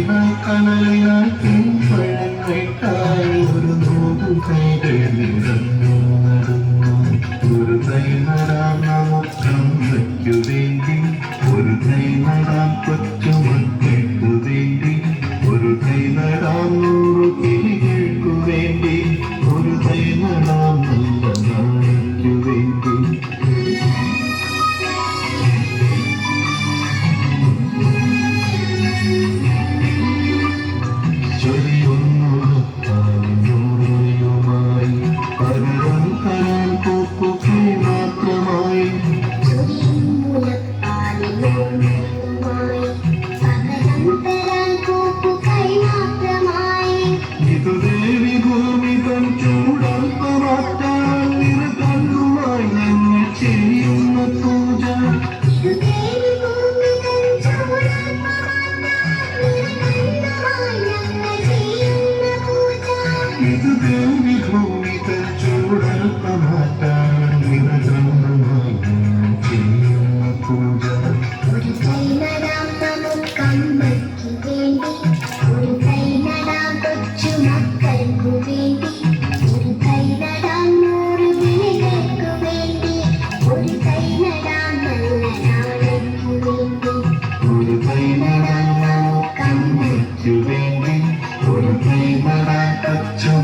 കനലിനാൽ പിൻപഴങ്ങൾക്കായി ഒരു നൂറ് കൈകൾ നിറഞ്ഞു നടന്നു. ഒരു തൈ നടാം നമുക്കമ്മയ്ക്കു വേണ്ടി, ഒരു തൈ നടാം കൊച്ചുമക്കൾക്കു വേണ്ടി, ഒരു തൈ നടാം 100 കിളികൾക്കു വേണ്ടി, ഒരു തൈ നടാം നല്ല നാളേക്കു വേണ്ടി. ഇത് ദേവി ഭൂമി തൻ ചൂടൽപ്പമാറ്റാൻ നിരന്തരമായി ചെയ്യുന്ന പൂജ. ഒരു കൈ നടാം നമുക്കമ്മയ്ക്ക് വേണ്ടി, ഒരു കൈ നടാം കൊച്ചുമക്കൾക്കു വേണ്ടി, ഒരു കൈ നടാം 100 കിളികൾക്കു വേണ്ടി, ഒരു കൈ നടാം നല്ല നാളേക്കു വേണ്ടി. ഒരു കൈ നടാം നമുക്കമ്മയ്ക്കു വേണ്ടി, ഒരു കൈ നടാം കൊച്ചു